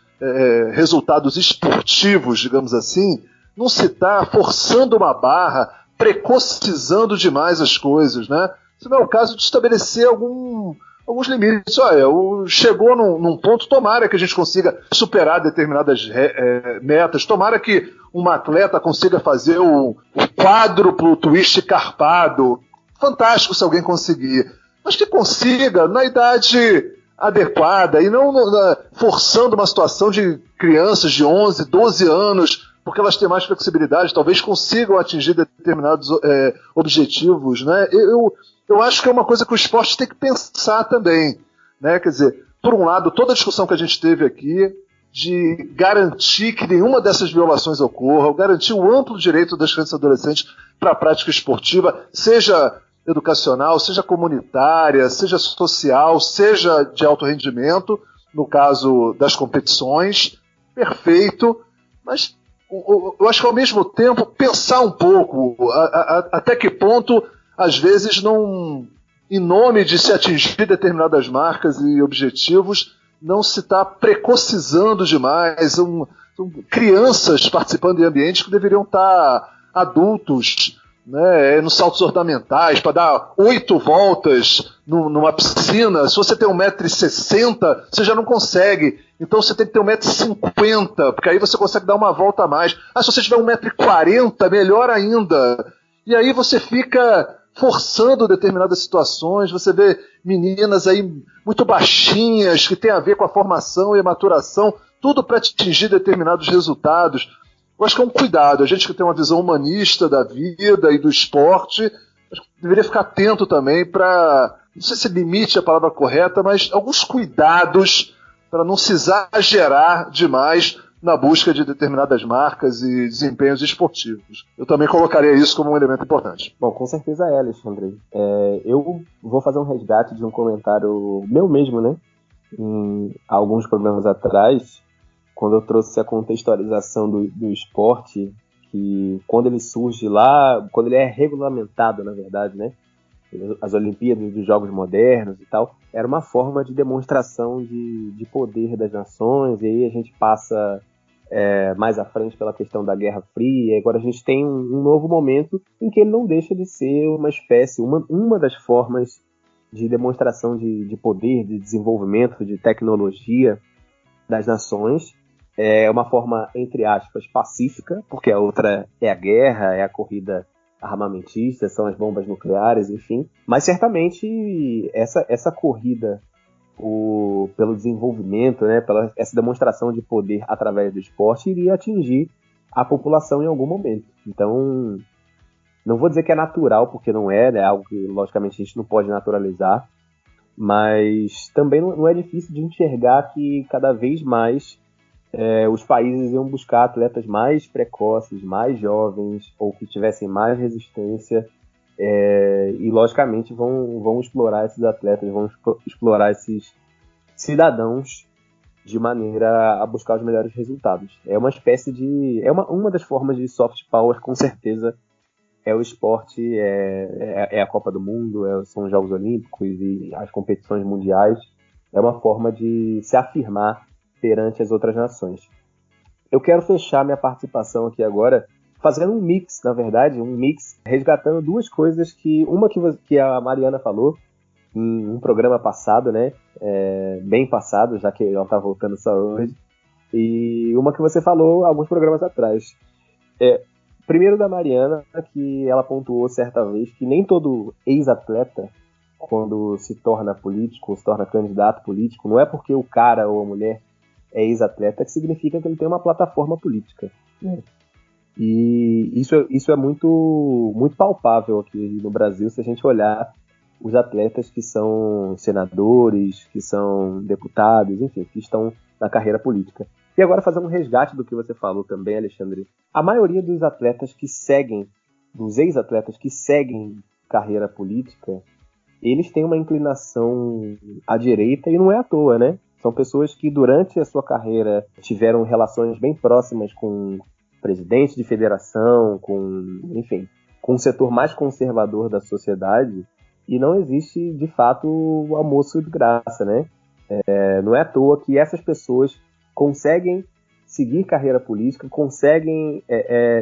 S1: resultados esportivos, digamos assim, não se está forçando uma barra, precocizando demais as coisas, né? Se não é o caso de estabelecer alguns limites. Olha, chegou num ponto, tomara que a gente consiga superar determinadas metas, tomara que uma atleta consiga fazer o quádruplo twist carpado. Fantástico se alguém conseguir. Mas que consiga na idade adequada e não forçando uma situação de crianças de 11, 12 anos, porque elas têm mais flexibilidade, talvez consigam atingir determinados objetivos, né? Eu acho que é uma coisa que o esporte tem que pensar também, né? Quer dizer, por um lado, toda a discussão que a gente teve aqui de garantir que nenhuma dessas violações ocorra, garantir o amplo direito das crianças e adolescentes para a prática esportiva, seja educacional, seja comunitária, seja social, seja de alto rendimento, no caso das competições, perfeito, mas eu acho que ao mesmo tempo pensar um pouco até que ponto, às vezes, não, em nome de se atingir determinadas marcas e objetivos, não se está precocizando demais, são crianças participando de ambientes que deveriam estar adultos, né, nos saltos ornamentais, para dar 8 voltas numa piscina. Se você tem 1,60 m, você já não consegue. Então você tem que ter 1,50 m, porque aí você consegue dar uma volta a mais. Se você tiver 1,40 m, melhor ainda. E aí você fica forçando determinadas situações. Você vê meninas aí muito baixinhas, que tem a ver com a formação e a maturação tudo para atingir determinados resultados. Eu acho que é um cuidado. A gente que tem uma visão humanista da vida e do esporte, acho que deveria ficar atento também para, não sei se limite é a palavra correta, mas alguns cuidados para não se exagerar demais na busca de determinadas marcas e desempenhos esportivos. Eu também colocaria isso como um elemento importante.
S2: Bom, com certeza é, Alexandre. Eu vou fazer um resgate de um comentário meu mesmo, né? Em alguns programas atrás, quando eu trouxe a contextualização do esporte, que quando ele surge lá, quando ele é regulamentado, na verdade, né? As Olimpíadas dos Jogos Modernos e tal, era uma forma de demonstração de poder das nações, e aí a gente passa mais à frente pela questão da Guerra Fria, e agora a gente tem um novo momento em que ele não deixa de ser uma espécie, uma das formas de demonstração de poder, de desenvolvimento, de tecnologia das nações. É uma forma, entre aspas, pacífica, porque a outra é a guerra, é a corrida armamentista, são as bombas nucleares, enfim. Mas certamente essa corrida pelo desenvolvimento, né, pela essa demonstração de poder através do esporte iria atingir a população em algum momento. Então, não vou dizer que é natural, porque não é, né, algo que logicamente a gente não pode naturalizar, mas também não é difícil de enxergar que cada vez mais os países iam buscar atletas mais precoces, mais jovens, ou que tivessem mais resistência, e logicamente vão explorar esses atletas, vão explorar esses cidadãos de maneira a buscar os melhores resultados. É uma espécie de... uma das formas de soft power, com certeza, é o esporte, é a Copa do Mundo, são os Jogos Olímpicos e as competições mundiais. É uma forma de se afirmar perante as outras nações. Eu quero fechar minha participação aqui agora fazendo um mix, na verdade, resgatando duas coisas uma que a Mariana falou em um programa passado, né, bem passado, já que ela está voltando só hoje, e uma que você falou alguns programas atrás. Primeiro da Mariana, que ela pontuou certa vez que nem todo ex-atleta, quando se torna político, se torna candidato político, não é porque o cara ou a mulher é ex-atleta que significa que ele tem uma plataforma política. E isso é muito, muito palpável aqui no Brasil, se a gente olhar os atletas que são senadores, que são deputados, enfim, que estão na carreira política. E agora fazer um resgate do que você falou também, Alexandre. A maioria dos atletas que seguem, dos ex-atletas que seguem carreira política, eles têm uma inclinação à direita e não é à toa, né? São pessoas que durante a sua carreira tiveram relações bem próximas com presidentes de federação, com um setor mais conservador da sociedade, e não existe, de fato, o almoço de graça, né? Não é à toa que essas pessoas conseguem seguir carreira política, conseguem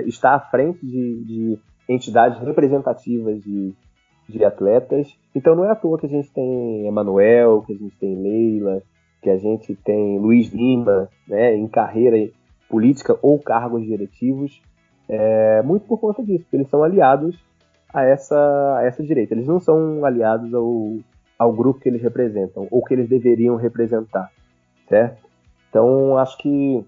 S2: estar à frente de entidades representativas de atletas. Então não é à toa que a gente tem Emanuel, que a gente tem Leila, que a gente tem Luiz Lima, né, em carreira política ou cargos diretivos, muito por conta disso, porque eles são aliados a essa direita. Eles não são aliados ao grupo que eles representam, ou que eles deveriam representar, certo? Então, acho que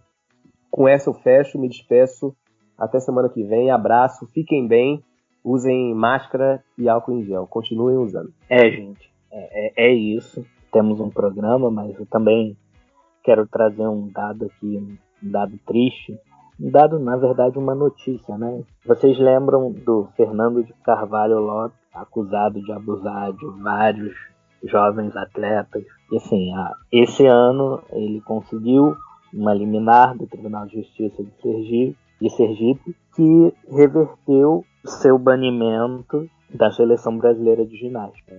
S2: com essa eu fecho, me despeço. Até semana que vem. Abraço, fiquem bem, usem máscara e álcool em gel. Continuem usando.
S3: Gente, é isso. Temos um programa, mas eu também quero trazer um dado aqui, um dado triste. Um dado, na verdade, uma notícia, né? Vocês lembram do Fernando de Carvalho Lopes, acusado de abusar de vários jovens atletas? E assim, esse ano ele conseguiu uma liminar do Tribunal de Justiça de Sergipe que reverteu seu banimento da Seleção Brasileira de Ginástica.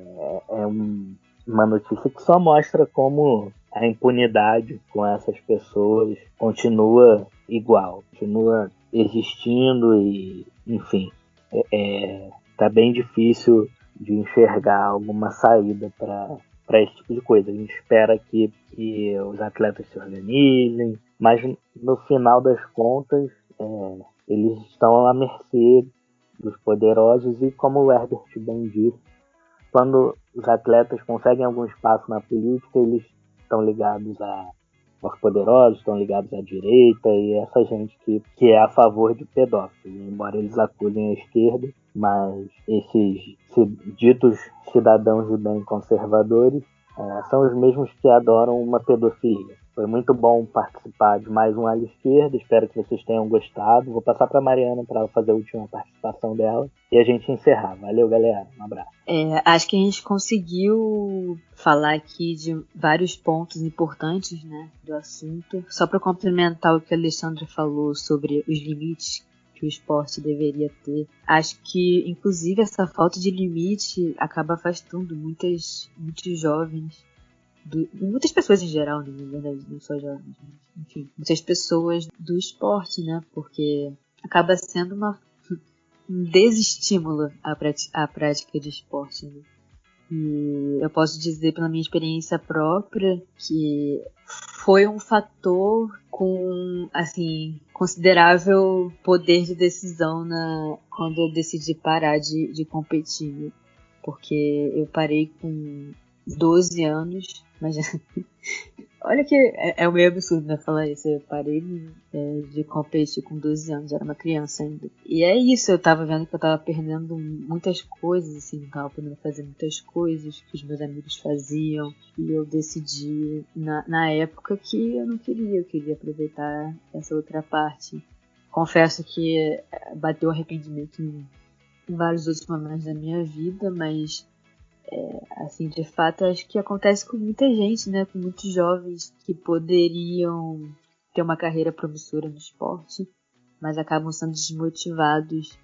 S3: Uma notícia que só mostra como a impunidade com essas pessoas continua igual, continua existindo e, enfim, tá bem difícil de enxergar alguma saída para esse tipo de coisa. A gente espera que os atletas se organizem, mas no final das contas eles estão à mercê dos poderosos e, como o Herbert bem disse, quando os atletas conseguem algum espaço na política, eles estão ligados aos poderosos, estão ligados à direita, e essa gente que é a favor de pedófilos, embora eles acusem a esquerda, mas esses ditos cidadãos de bem conservadores são os mesmos que adoram uma pedofilia. Foi muito bom participar de mais um Ala Esquerda, espero que vocês tenham gostado. Vou passar para a Mariana para ela fazer a última participação dela e a gente encerrar. Valeu, galera. Um abraço.
S4: Acho que a gente conseguiu falar aqui de vários pontos importantes, né, do assunto. Só para complementar o que a Alexandra falou sobre os limites que o esporte deveria ter. Acho que, inclusive, essa falta de limite acaba afastando muitos jovens, muitas pessoas em geral, na verdade, não só jovens, mas, enfim, muitas pessoas do esporte, né? Porque acaba sendo um desestímulo à prática de esporte, né? E eu posso dizer pela minha experiência própria que foi um fator com, assim, considerável poder de decisão quando eu decidi parar de competir, né? Porque eu parei com 12 anos, mas olha que é meio absurdo, né, falar isso. Eu parei de competir com 12 anos, era uma criança ainda. E é isso, eu tava vendo que eu tava perdendo muitas coisas, assim, não tava podendo fazer muitas coisas que os meus amigos faziam. E eu decidi, na época, que eu não queria, eu queria aproveitar essa outra parte. Confesso que bateu arrependimento em vários outros momentos da minha vida, mas assim, de fato, acho que acontece com muita gente, né? Com muitos jovens que poderiam ter uma carreira promissora no esporte, mas acabam sendo desmotivados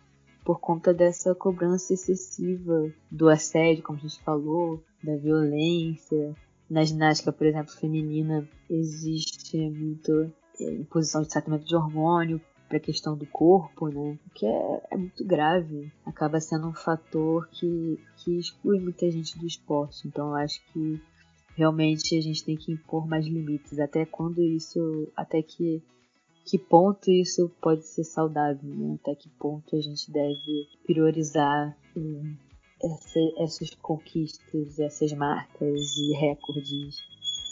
S4: por conta dessa cobrança excessiva do assédio, como a gente falou, da violência. Na ginástica, por exemplo, feminina, existe muito imposição de tratamento de hormônio para a questão do corpo, né? O que é muito grave. Acaba sendo um fator que exclui muita gente do esporte. Então eu acho que realmente a gente tem que impor mais limites. Até que ponto isso pode ser saudável, né? Até que ponto a gente deve priorizar essas conquistas, essas marcas e recordes.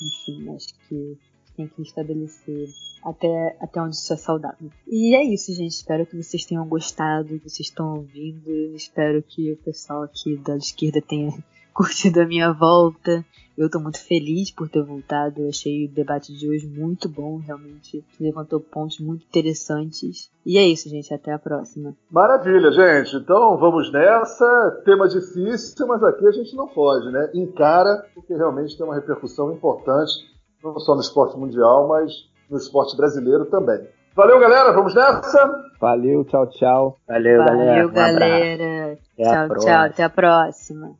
S4: Enfim, acho que tem que estabelecer até onde isso é saudável. E é isso, gente. Espero que vocês tenham gostado, que vocês estão ouvindo. Espero que o pessoal aqui da esquerda tenha curtido a minha volta. Eu tô muito feliz por ter voltado. Eu achei o debate de hoje muito bom, realmente. Levantou pontos muito interessantes. E é isso, gente. Até a próxima.
S1: Maravilha, gente. Então vamos nessa. Tema difícil, mas aqui a gente não foge, né? Encara, porque realmente tem uma repercussão importante, não só no esporte mundial, mas no esporte brasileiro também. Valeu, galera. Vamos nessa?
S2: Valeu, tchau, tchau.
S3: Valeu, galera.
S4: Valeu, galera.
S3: Tchau,
S4: tchau. Até a próxima.